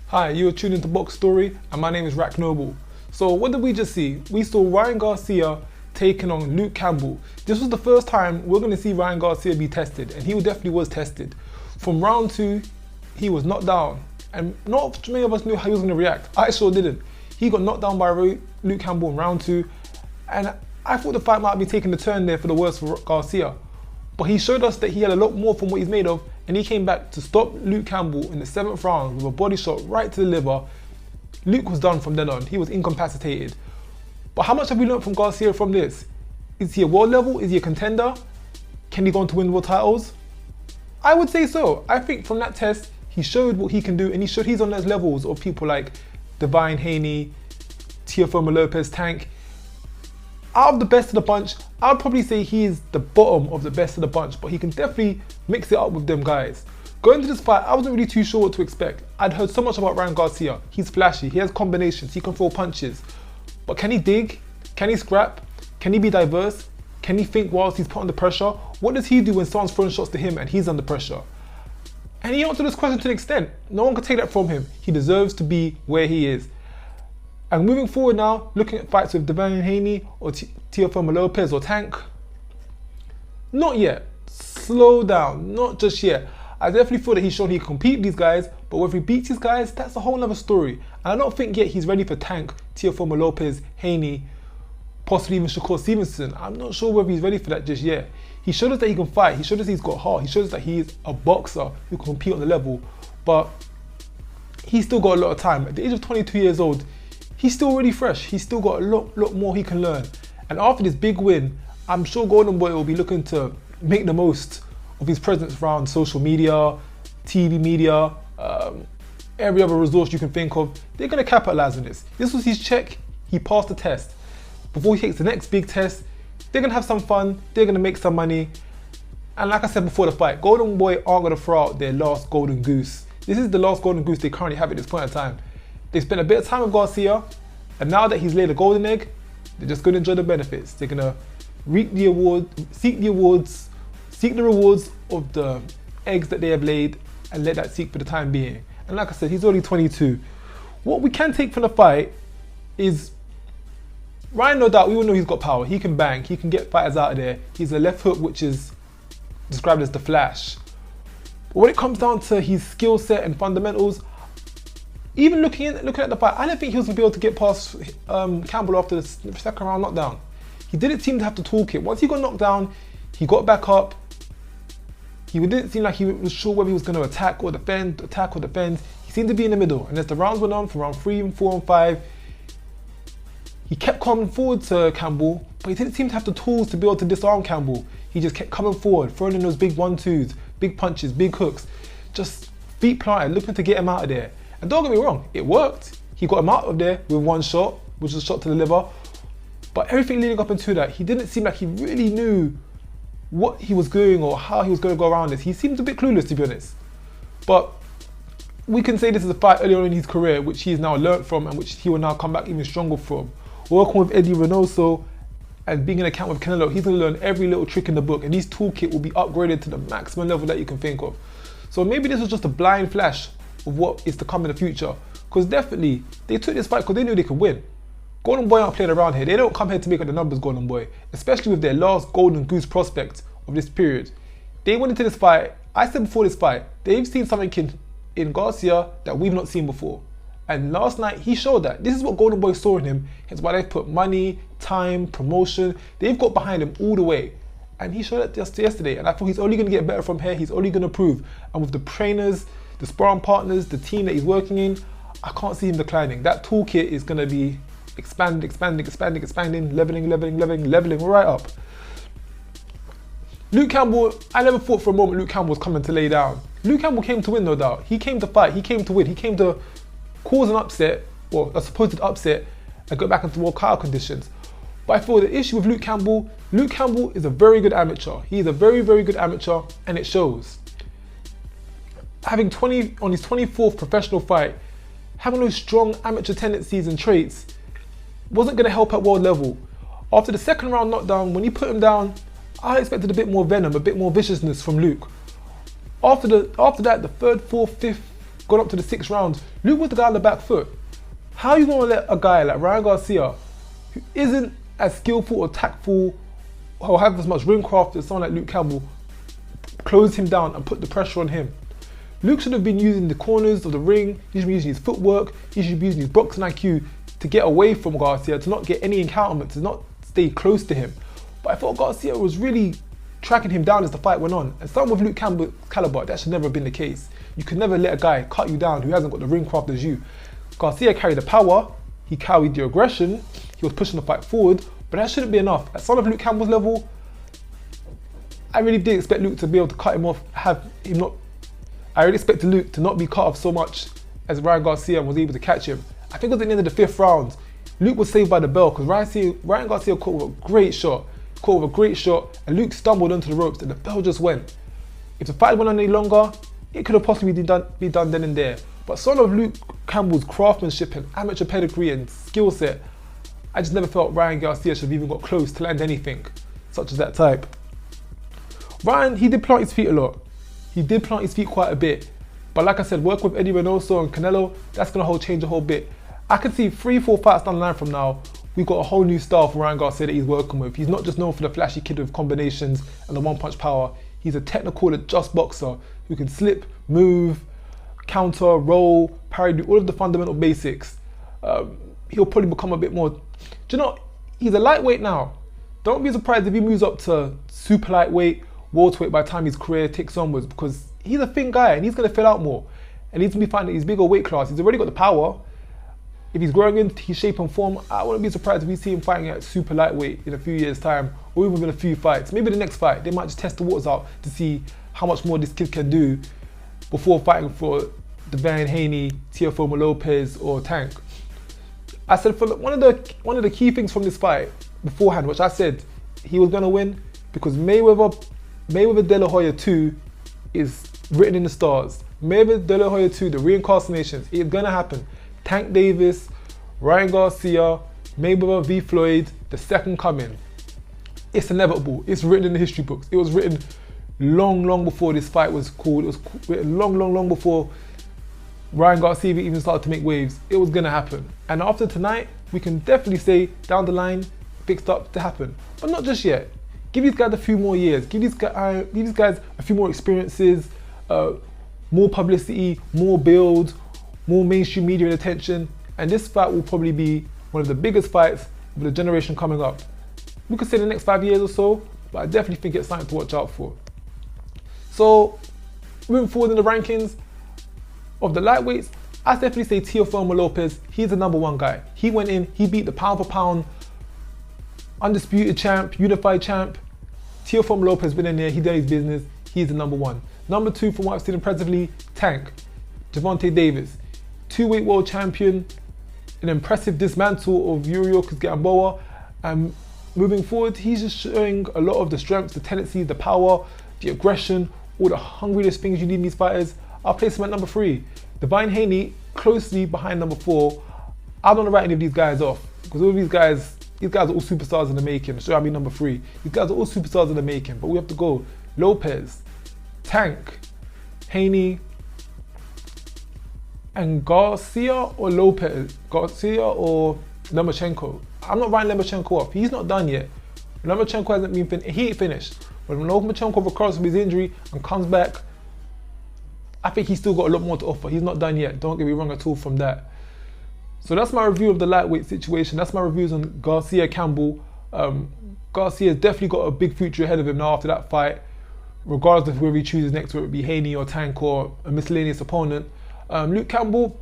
Hi, you are tuned into Box Story, and my name is Rakeem. So what did we just see? We saw Ryan Garcia taking on Luke Campbell. This was the first time we're going to see Ryan Garcia be tested, and he definitely was tested. From round 2, he was knocked down, and not many of us knew how he was going to react. I sure didn't. He got knocked down by Luke Campbell in round 2, and I thought the fight might be taking a turn there for the worse for Garcia. But he showed us that he had a lot more from what he's made of, and he came back to stop Luke Campbell in the 7th round with a body shot right to the liver. Luke was done from then on. He was incapacitated. But how much have we learned from Garcia from this? Is he a world level? Is he a contender? Can he go on to win world titles? I would say so. I think from that test, he showed what he can do, and he showed he's on those levels of people like Devine Haney, Teofimo Lopez, Tank. Out of the best of the bunch, I would probably say he is the bottom of the best of the bunch, but he can definitely mix it up with them guys. Going into this fight, I wasn't really too sure what to expect. I'd heard so much about Ryan Garcia. He's flashy, he has combinations, he can throw punches. But can he dig? Can he scrap? Can he be diverse? Can he think whilst he's put under pressure? What does he do when someone's throwing shots to him and he's under pressure? And he answered this question to an extent. No one can take that from him. He deserves to be where he is. And moving forward now, looking at fights with Devine Haney or Teofimo Lopez or Tank, not yet. Slow down, not just yet. I definitely feel that he's shown he can compete with these guys, but whether he beats these guys, that's a whole other story. And I don't think yet he's ready for Tank, Teofimo Lopez, Haney, possibly even Shakur Stevenson. I'm not sure whether he's ready for that just yet. He showed us that he can fight, he showed us he's got heart, he showed us that he's a boxer who can compete on the level, but he's still got a lot of time. At the age of 22 years old, he's still really fresh. He's still got a lot more he can learn. And after this big win, I'm sure Golden Boy will be looking to make the most of his presence around social media, TV media, every other resource you can think of. They're going to capitalize on this. This was his check. He passed the test. Before he takes the next big test, they're going to have some fun. They're going to make some money. And like I said before the fight, Golden Boy aren't going to throw out their last golden goose. This is the last golden goose they currently have at this point in time. They spent a bit of time with Garcia, and now that he's laid a golden egg, they're just going to enjoy the benefits. They're going to reap the award, seek the rewards of the eggs that they have laid, and let that seek for the time being. And like I said, he's only 22. What we can take from the fight is Ryan, no doubt, we all know he's got power. He can bang, he can get fighters out of there. He's a left hook, which is described as the flash. But when it comes down to his skill set and fundamentals, even looking at the fight, I don't think he was going to be able to get past Campbell after the second round knockdown. He didn't seem to have the toolkit. Once he got knocked down, he got back up. He didn't seem like he was sure whether he was going to attack or defend. He seemed to be in the middle. And as the rounds went on, from round 3 and 4 and 5, he kept coming forward to Campbell, but he didn't seem to have the tools to be able to disarm Campbell. He just kept coming forward, throwing in those big 1-2s, big punches, big hooks, just feet planted, looking to get him out of there. And don't get me wrong, it worked. He got him out of there with one shot, which was a shot to the liver. But everything leading up into that, he didn't seem like he really knew what he was doing or how he was going to go around this. He seemed a bit clueless, to be honest. But we can say this is a fight early on in his career, which he has now learnt from and which he will now come back even stronger from. Working with Eddie Reynoso and being in a camp with Canelo, he's going to learn every little trick in the book, and his toolkit will be upgraded to the maximum level that you can think of. So maybe this was just a blind flash of what is to come in the future, because definitely they took this fight because they knew they could win. Golden Boy aren't playing around here. They don't come here to make up the numbers, Golden Boy, especially with their last golden goose prospect of this period. They went into this fight, I said before this fight, they've seen something in Garcia that we've not seen before. And last night, he showed that. This is what Golden Boy saw in him. It's why they've put money, time, promotion. They've got behind him all the way. And he showed that just yesterday. And I thought he's only going to get better from here. He's only going to improve. And with the trainers, the sparring partners, the team that he's working in, I can't see him declining. That toolkit is going to be expanding, leveling right up. Luke Campbell, I never thought for a moment Luke Campbell was coming to lay down. Luke Campbell came to win, no doubt. He came to fight, he came to win, he came to cause an upset, or a supposed upset, and go back into more title conditions. But I feel the issue with Luke Campbell is a very good amateur. He is a very, very good amateur, and it shows. Having on his 24th professional fight, having those strong amateur tendencies and traits wasn't going to help at world level. After the second round knockdown, when he put him down, I expected a bit more venom, a bit more viciousness from Luke. After that, the third, fourth, fifth, gone up to the 6th round. Luke was the guy on the back foot. How are you going to let a guy like Ryan Garcia, who isn't as skillful or tactful or have as much ring craft as someone like Luke Campbell, close him down and put the pressure on him? Luke should have been using the corners of the ring, he should be using his footwork, he should be using his boxing IQ to get away from Garcia, to not get any encounterment, to not stay close to him. But I thought Garcia was really tracking him down as the fight went on. And someone with Luke Campbell's caliber, that should never have been the case. You could never let a guy cut you down who hasn't got the ring craft as you. Garcia carried the power, he carried the aggression, he was pushing the fight forward, but that shouldn't be enough. At someone of Luke Campbell's level, I really did expect Luke to be able to cut him off, I really expected Luke to not be cut off so much as Ryan Garcia was able to catch him. I think at the end of the 5th round, Luke was saved by the bell because Ryan Garcia caught with a great shot. And Luke stumbled onto the ropes and the bell just went. If the fight went on any longer, it could have possibly be done then and there. But some of Luke Campbell's craftsmanship and amateur pedigree and skill set, I just never felt Ryan Garcia should have even got close to land anything such as that type. Ryan, he did plant his feet a lot. He did plant his feet quite a bit. But like I said, work with Eddie Reynoso and Canelo, that's going to change a whole bit. I can see 3-4 fights down the line from now, we've got a whole new style for Ryan Garcia that he's working with. He's not just known for the flashy kid with combinations and the one-punch power. He's a technical, adjust boxer who can slip, move, counter, roll, parry, do all of the fundamental basics. He'll probably become a bit more... Do you know, he's a lightweight now. Don't be surprised if he moves up to super lightweight, welterweight by the time his career ticks onwards, because he's a thin guy and he's going to fill out more. And he's going to be finding his bigger weight class. He's already got the power. If he's growing into his shape and form, I wouldn't be surprised if we see him fighting at super lightweight in a few years' time, or even in a few fights. Maybe the next fight, they might just test the waters out to see how much more this kid can do before fighting for Devin Haney, Teofimo Lopez, or Tank. I said for one of the key things from this fight beforehand, which I said he was gonna win, because Mayweather De La Hoya 2 is written in the stars. Mayweather De La Hoya 2, the reincarnations, it's gonna happen. Tank Davis, Ryan Garcia, Mayweather v Floyd, the second coming. It's inevitable. It's written in the history books. It was written long before this fight was called. It was written long before Ryan Garcia even started to make waves. It was gonna happen. And after tonight, we can definitely say down the line, big stuff to happen. But not just yet. Give these guys a few more years. Give these guys a few more experiences, more publicity, more build, more mainstream media and attention, and this fight will probably be one of the biggest fights of the generation coming up. We could say the next 5 years or so, but I definitely think it's something to watch out for. So, moving forward in the rankings of the lightweights, I definitely say Teofimo Lopez, he's the #1 guy. He went in, he beat the pound for pound, undisputed champ, unified champ. Teofimo Lopez been in there, he did his business, he's the #1. #2, from what I've seen impressively, Tank, Gervonta Davis. 2-weight world champion, an impressive dismantle of Yuriorkis Gamboa, and moving forward, he's just showing a lot of the strengths, the tendencies, the power, the aggression, all the hungriness things you need in these fighters. I'll place him at #3. Devin Haney, closely behind #4. I don't want to write any of these guys off, because all these guys are all superstars in the making. So I mean #3. These guys are all superstars in the making, but we have to go Lopez, Tank, Haney, and Garcia or Lopez, Garcia or Lomachenko. I'm not writing Lomachenko off. He's not done yet. Lomachenko hasn't been finished. He ain't finished. But when Lomachenko recovers from his injury and comes back, I think he's still got a lot more to offer. He's not done yet. Don't get me wrong at all from that. So that's my review of the lightweight situation. That's my reviews on Garcia Campbell. Garcia's definitely got a big future ahead of him now after that fight, regardless of whether he chooses next, whether it be Haney or Tank or a miscellaneous opponent. Luke Campbell,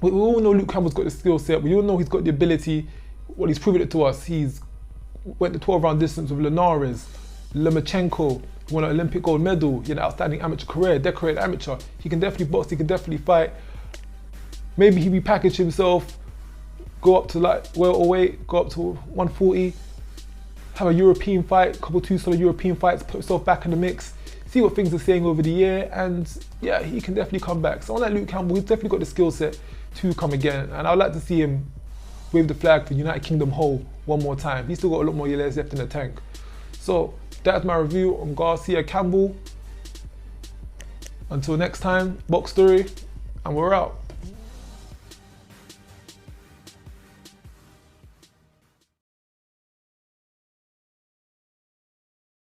we all know Luke Campbell's got the skill set. We all know he's got the ability. Well, he's proven it to us. He's went the 12-round distance with Linares, Lomachenko, won an Olympic gold medal. He had an outstanding amateur career, decorated amateur. He can definitely box, he can definitely fight. Maybe he repackage himself, go up to like welterweight, go up to 140, have a European fight, couple 2 solid European fights, put himself back in the mix, see what things are saying over the year, and yeah, he can definitely come back. Someone like Luke Campbell, he's definitely got the skill set to come again, and I'd like to see him wave the flag for United Kingdom whole one more time. He's still got a lot more years left in the tank. So that's my review on Garcia Campbell. Until next time, Box Story and we're out.